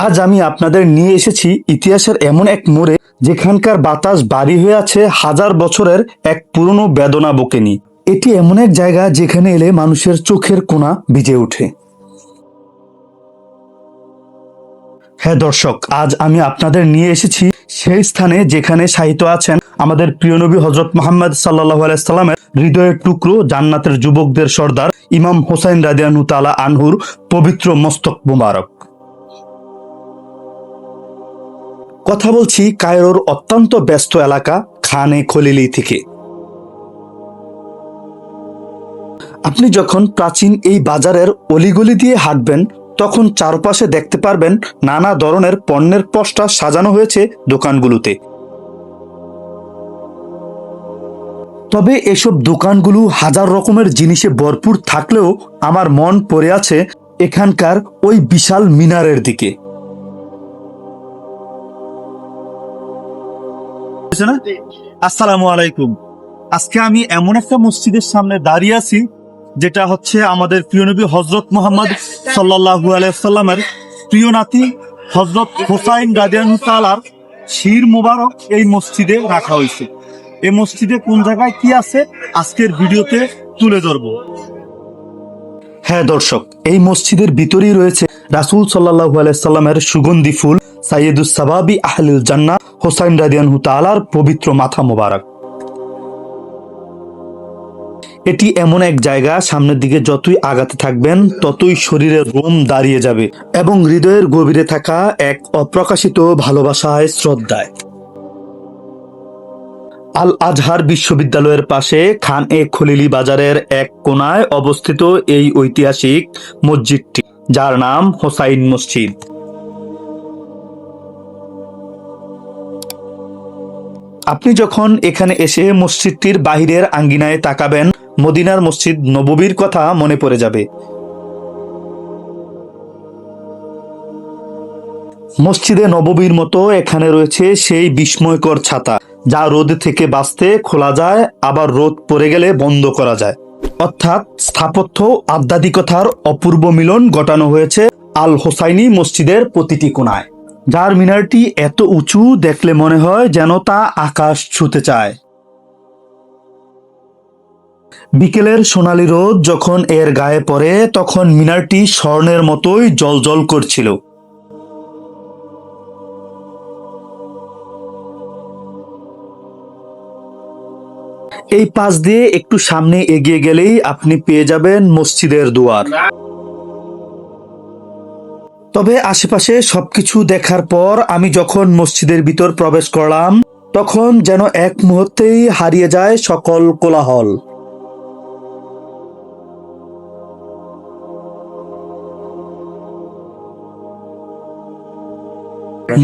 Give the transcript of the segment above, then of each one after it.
আজ আমি আপনাদের নিয়ে এসেছি ইতিহাসের এমন এক মোড়ে যেখানকার বাতাস বাড়ি হয়ে আছে হাজার বছরের এক পুরনো বেদনা বকে নিয়ে। এটি এমন এক জায়গা যেখানে এলে মানুষের চোখের কোণা ভিজে ওঠে। হ্যাঁ দর্শক, আজ আমি আপনাদের নিয়ে এসেছি সেই স্থানে যেখানে শায়িত আছেন আমাদের প্রিয় নবী হযরত মুহাম্মদ সাল্লাল্লাহু আলাইহি সাল্লামের হৃদয়ের টুকরো, জান্নাতের যুবকদের সর্দার ইমাম হোসাইন রাদিয়াল্লাহু তাআলা আনহুর পবিত্র মস্তক মোবারক। কথা বলছি কায়রোর অত্যন্ত ব্যস্ত এলাকা খানে খলিলি থেকে। আপনি যখন প্রাচীন এই বাজারের অলিগলি দিয়ে হাঁটবেন তখন চারপাশে দেখতে পারবেন নানা ধরনের পণ্যের পোস্টার সাজানো হয়েছে দোকানগুলোতে। তবে এসব দোকানগুলো হাজার রকমের জিনিসে ভরপুর থাকলেও আমার মন পড়ে আছে এখানকার ওই বিশাল মিনারের দিকে। আসসালামু আলাইকুম। আজকে আমি এমন একটা মসজিদের সামনে দাঁড়িয়ে আছি যেটা হচ্ছে আমাদের প্রিয় নবী হযরত মুহাম্মদ সাল্লাল্লাহু আলাইহি সাল্লামের প্রিয় নাতি হযরত হোসাইন রাদিয়াল্লাহু তাআলার শির মোবারক এই মসজিদে রাখা হয়েছে। এই মসজিদে কোন জায়গায় কি আছে আজকের ভিডিওতে তুলে ধরবো। হ্যাঁ দর্শক, এই মসজিদের ভিতরেই রয়েছে রাসূল সাল্লাল্লাহু আলাইহি সাল্লামের সুগন্ধি ফুল সাইয়্যিদুস সাবাবি আহলুল জান্নাহ হোসাইন রাদিয়াল্লাহু তাআলার পবিত্র মাথা মোবারক। এটি এমন এক জায়গা, সামনের দিকে যতই আগাতে থাকবেন ততই শরীরের রোম দাঁড়িয়ে যাবে এবং হৃদয়ের গভীরে থাকা এক অপ্রকাশিত ভালোবাসায়, শ্রদ্ধায়। আল আজহার বিশ্ববিদ্যালয়ের পাশে খান এ খলিলি বাজারের এক কোণায় অবস্থিত এই ঐতিহাসিক মসজিদটি, যার নাম হোসাইন মসজিদ। আপনি যখন এখানে এসে মসজিদটির বাহিরের আঙ্গিনায় তাকাবেন মদিনার মসজিদ নববীর কথা মনে পড়ে যাবে। মসজিদে নববীর মতো এখানে রয়েছে সেই বিস্ময়কর ছাতা, যা রোদ থেকে বাঁচতে খোলা যায়, আবার রোদ পড়ে গেলে বন্ধ করা যায়। অর্থাৎ স্থাপত্য আধ্যাত্মিকতার অপূর্ব মিলন ঘটানো হয়েছে আল হোসাইনি মসজিদের প্রতিটি কোণায়, যার মিনারটি এত উঁচু দেখলে মনে হয় যেন তা আকাশ ছুঁতে চায়। বিকেলের সোনালী রোদ যখন এর গায়ে পড়ে তখন মিনারটি স্বর্ণের মতোই জ্বলজ্বল করছিল। এই পাশ দিয়ে একটু সামনে এগিয়ে গেলেই আপনি পেয়ে যাবেন মসজিদের দুয়ার। তবে আশেপাশে সবকিছু দেখার পর আমি যখন মসজিদের ভিতর প্রবেশ করলাম তখন যেন এক মুহূর্তেই হারিয়ে যায় সকল কোলাহল।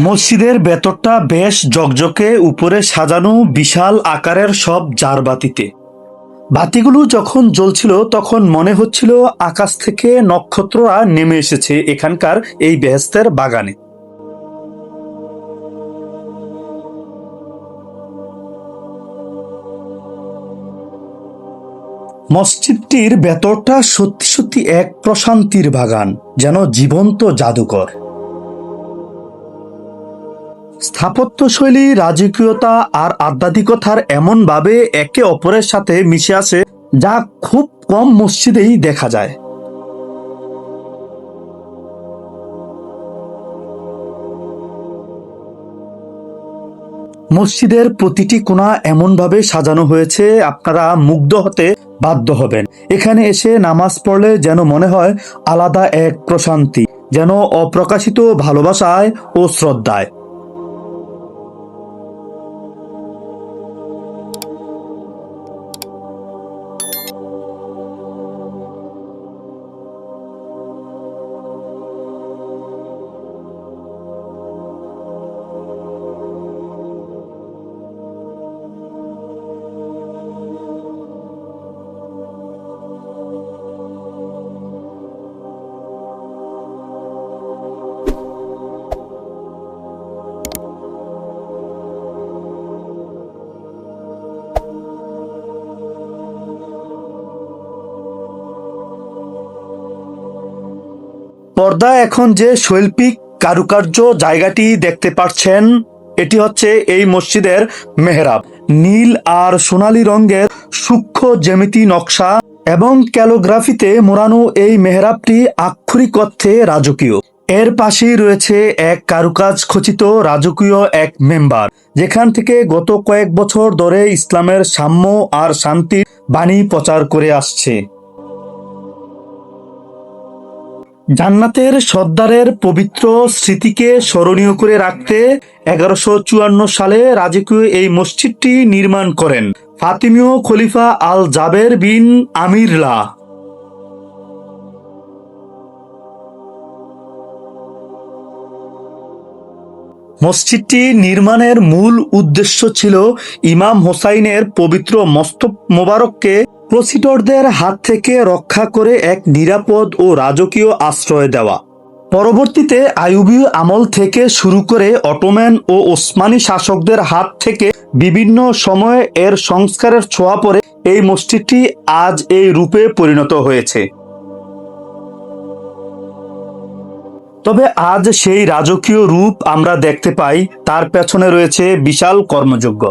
মসজিদের ভেতরটা বেশ ঝকঝকে, উপরে সাজানো বিশাল আকারের সব জারবাতিতে। বাতিগুলো যখন জ্বলছিল তখন মনে হচ্ছিল আকাশ থেকে নক্ষত্ররা নেমে এসেছে এখানকার এই বেহেশতের বাগানে। মসজিদটির ভেতরটা সত্যি সত্যি এক প্রশান্তির বাগান, যেন জীবন্ত জাদুঘর। স্থাপত্যশৈলী, রাজকীয়তা আর আধ্যাত্মিকতার এমন ভাবে একে অপরের সাথে মিশে আছে যা খুব কম মসজিদেই দেখা যায়। মসজিদের প্রতিটি কোণা এমনভাবে সাজানো হয়েছে আপনারা মুগ্ধ হতে বাধ্য হবেন। এখানে এসে নামাজ পড়লে যেন মনে হয় আলাদা এক প্রশান্তি, যেন অপ্রকাশিত ভালোবাসায় ও শ্রদ্ধায়। পর্দা এখন যে শৈল্পিক কারুকার্য জায়গাটি দেখতে পাচ্ছেন, এটি হচ্ছে এই মসজিদের মেহরাব। নীল আর সোনালী রঙের সূক্ষ্ম জ্যামিতি নকশা এবং ক্যালিগ্রাফিতে মোড়ানো এই মেহরাবটি আক্ষরিক অর্থে রাজকীয়। এর পাশেই রয়েছে এক কারুকাজ খচিত রাজকীয় এক মেম্বার, যেখান থেকে গত কয়েক বছর ধরে ইসলামের সাম্য আর শান্তির বাণী প্রচার করে আসছে। জান্নাতের সর্দারের পবিত্র স্মৃতিকে স্মরণীয় করে রাখতে 1154 সালে রাজকীয় এই মসজিদটি নির্মাণ করেন ফাতিমীয় খলিফা আল জাবের বিন আমিরুল্লাহ। মসজিদটি নির্মাণের মূল উদ্দেশ্য ছিল ইমাম হোসাইনের পবিত্র মস্তক মোবারককে ক্রুসেডারদের হাত থেকে রক্ষা করে এক নিরাপদ ও রাজকীয় আশ্রয় দেওয়া। পরবর্তীতে আইয়ুবী আমল থেকে শুরু করে অটোমান ও ওসমানী শাসকদের হাত থেকে বিভিন্ন সময়ে এর সংস্কারের ছোঁয়া পড়ে এই মসজিদটি আজ এই রূপে পরিণত হয়েছে। তবে আজ সেই রাজকীয় রূপ আমরা দেখতে পাই, তার পেছনে রয়েছে বিশাল কর্মযজ্ঞ।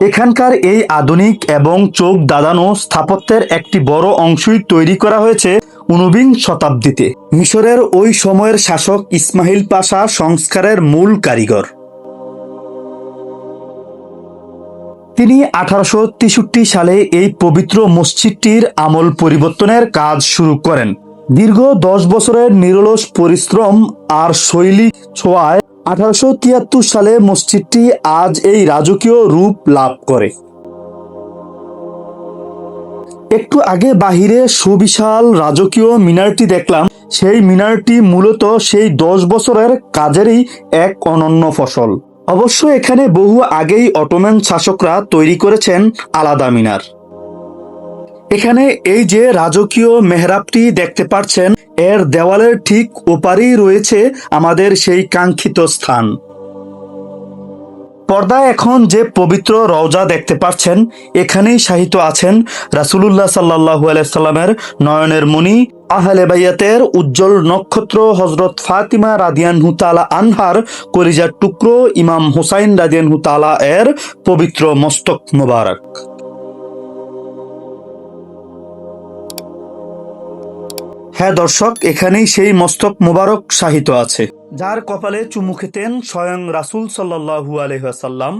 এখানকার এই আধুনিক এবং চোখ দাদানো স্থাপত্যের একটি বড় অংশই তৈরি করা হয়েছে 19 শতাব্দীতে। মিশরের ওই সময়ের শাসক ইসমাইল পাশা সংস্কারের মূল কারিগর। তিনি 1863 সালে এই পবিত্র মসজিদটির আমল পরিবর্তনের কাজ শুরু করেন। দীর্ঘ 10 বছরের নিরলস পরিশ্রম আর শৈলী ছোঁয়ায় 1873 সালে মসজিদটি আজ এই রাজকীয় রূপ লাভ করে। একটু আগে বাহিরে সুবিশাল রাজকীয় মিনারটি দেখলাম, সেই মিনারটি মূলত সেই 10 বছরের কাজেরই এক অনন্য ফসল। অবশ্য এখানে বহু আগেই অটোমান শাসকরা তৈরি করেছেন আলাদা মিনার। এখানে এই যে রাজকীয় মেহরাবটি দেখতে পাচ্ছেন, এর দেওয়ালের ঠিক ওপারেই রয়েছে আমাদের সেই কাঙ্ক্ষিত স্থান। পর্দায় এখন যে পবিত্র রওজা দেখতে পাচ্ছেন, এখানেই শায়িত আছেন রাসূলুল্লাহ সাল্লাল্লাহু আলাইহি সাল্লামের নয়নের মণি, আহলে বাইয়াতের উজ্জ্বল নক্ষত্র হযরত ফাতিমা রাদিয়াল্লাহু তাআলা আনহার কলিজার টুকরো ইমাম হুসাইন রাদিয়াল্লাহু তাআলা এর পবিত্র মস্তক মোবারক। হ্যাঁ দর্শক, এখানেই সেই মস্তক মোবারক শায়িত আছে, যার কপালে চুমু খেতেন স্বয়ং রাসূল সাল্লাল্লাহু আলাইহি ওয়াসাল্লাম।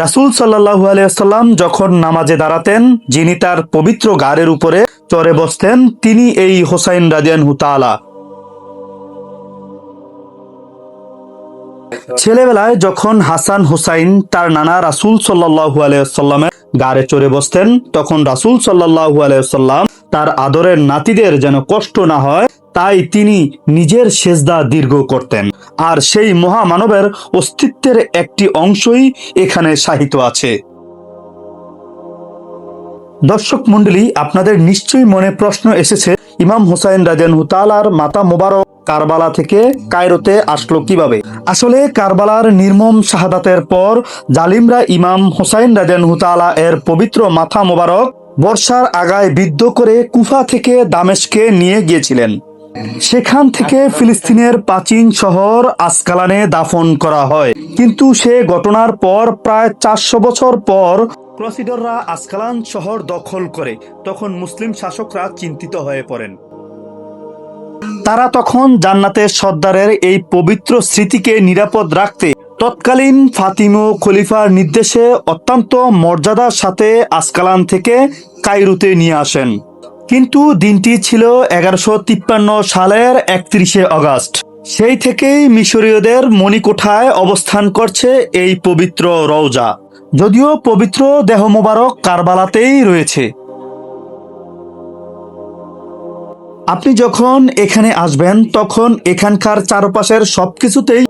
রাসূল সাল্লাল্লাহু আলাইহি ওয়াসাল্লাম যখন নামাজে দাঁড়াতেন, যিনি তার পবিত্র গাড়ের উপরে চড়ে বসতেন, তিনি এই হুসাইন রাদিয়াল্লাহু তাআলা। ছেলেবেলায় যখন হাসান হুসাইন তার নানা রাসূল সাল্লাল্লাহু আলাইহি ওয়াসাল্লামের গাড়ে চড়ে বসতেন, তখন রাসূল সাল্লাল্লাহু আলাইহি ওয়াসাল্লাম তার আদরের নাতিদের যেন কষ্ট না হয়, তাই তিনি নিজের সেজদা দীর্ঘ করতেন। আর সেই মহামানবের অস্তিত্বের একটি অংশই এখানে শায়িত আছে। দর্শক মণ্ডলী, আপনাদের নিশ্চয়ই মনে প্রশ্ন এসেছে, ইমাম হুসাইন রাদিয়াল্লাহু তাআলার মাথা মোবারক কারবালা থেকে কায়রোতে আসলো কিভাবে? আসলে কারবালার নির্মম শাহাদাতের পর জালিমরা ইমাম হুসাইন রাদিয়াল্লাহু তাআলা এর পবিত্র মাথা মোবারক বর্ষার আগায় বিদ্ধ করে কুফা থেকে দামেস্কে নিয়ে গিয়েছিলেন। সেখান থেকে ফিলিস্তিনের প্রাচীন শহর আসকালানে দাফন করা হয়। কিন্তু সে ঘটনার পর প্রায় 400 বছর পর ক্রুসেডাররা আসকালান শহর দখল করে। তখন মুসলিম শাসকরা চিন্তিত হয়ে পড়েন। তারা তখন জান্নাতের সর্দারের এই পবিত্র স্মৃতিকে নিরাপদ রাখতে তৎকালীন ফাতিমীয় খলিফার নির্দেশে অত্যন্ত মর্যাদার সাথে আসকালান থেকে কায়রোতে নিয়ে আসেন। কিন্তু দিনটি ছিল 1153 সালের 31শে আগস্ট। সেই থেকেই মিশরীয়দের মণিকোঠায় অবস্থান করছে এই পবিত্র রওজা, যদিও পবিত্র দেহ মোবারক কারবালাতেই রয়েছে। আপনি যখন এখানে আসবেন, তখন এখানকার চারপাশের সবকিছুতেই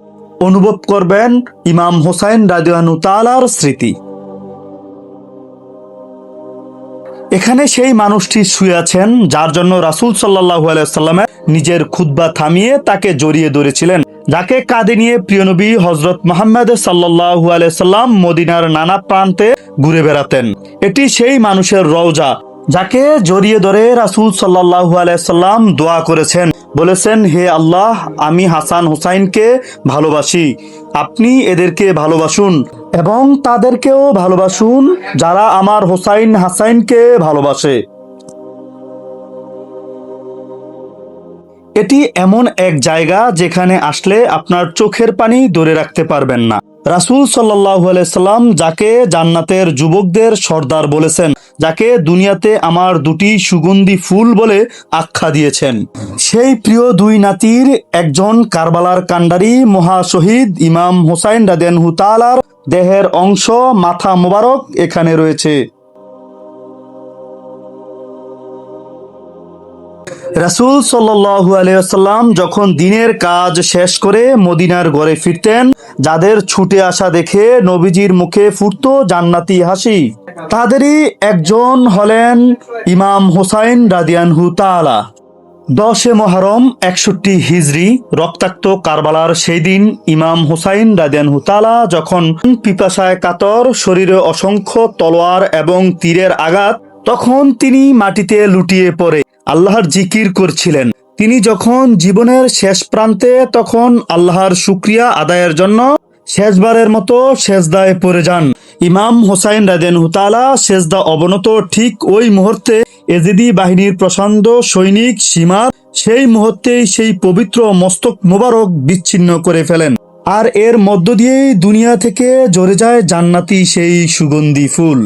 অনুভব করবেন ইমাম হুসাইন রাদিয়াল্লাহু তাআলার স্মৃতি। এখানে সেই মানুষটি শুয়ে আছেন যার জন্য রাসূল সাল্লাল্লাহু আলাইহি ওয়াসাল্লাম নিজের খুতবা থামিয়ে তাকে জড়িয়ে ধরেছিলেন, যাকে কাঁধে নিয়ে প্রিয় নবী হযরত মুহাম্মদ সাল্লাল্লাহু আলাইহি ওয়াসাল্লাম মদিনার নানা প্রান্তে ঘুরে বেড়াতেন। এটি সেই মানুষের রওজা, যাকে জড়িয়ে ধরে রাসূল সাল্লাল্লাহু আলাইহি ওয়াসাল্লাম দোয়া করেছেন, বলেছেন, হে আল্লাহ, আমি হাসান হুসাইনকে ভালোবাসি, আপনি এদেরকে ভালোবাসুন এবং তাদেরকেও ভালোবাসুন যারা আমার হুসাইন হাসাইনকে ভালোবাসে। এটি এমন এক জায়গা যেখানে আসলে আপনার চোখের পানি ধরে রাখতে পারবেন না। রাসূল সাল্লাল্লাহু আলাইহি সাল্লাম যাকে জান্নাতের যুবকদের সর্দার বলেছেন, যাকে দুনিয়াতে আমার দুটি সুগন্ধি ফুল বলে আখ্যা দিয়েছেন, সেই প্রিয় দুই নাতির একজন কারবালার কান্ডারি মহাশহীদ ইমাম হুসাইন রাদিয়াল্লাহু তাআলার দেহের অংশ মাথা মোবারক এখানে রয়েছে। রাসূল সাল্লাল্লাহু আলাইহি ওয়াসাল্লাম যখন দিনের কাজ শেষ করে মদিনার ঘরে ফিরতেন, যাদের ছুটে আসা দেখে নবীজির মুখে ফুটতো জান্নাতি হাসি। তাদেরই একজন হলেন ইমাম হুসাইন রাদিয়াল্লাহু তাআলা। 10 মুহররম 61 হিজরি রক্তাক্ত কারবালার সেই দিন ইমাম হুসাইন রাদিয়াল্লাহু তাআলা যখন পিপাসায় কাতর, শরীরে অসংখ্য তলোয়ার এবং তীরের আঘাত, তখন তিনি মাটিতে লুটিয়ে পড়ে আল্লাহর জিকির করছিলেন। তিনি যখন জীবনের শেষ প্রান্তে, তখন আল্লাহর শুকরিয়া আদায়ের জন্য শেষবারের মতো সেজদায় পড়ে যান। ইমাম হুসাইন রাদিয়াল্লাহু তাআলা সেজদা অবনত ঠিক ওই মুহূর্তে এজিদি বাহিনীর প্রচণ্ড সৈনিক সীমার সেই মুহূর্তেই সেই পবিত্র মস্তক মোবারক বিচ্ছিন্ন করে ফেলেন, আর এর মধ্য দিয়েই দুনিয়া থেকে ঝরে যায় জান্নাতি সেই সুগন্ধি ফুল।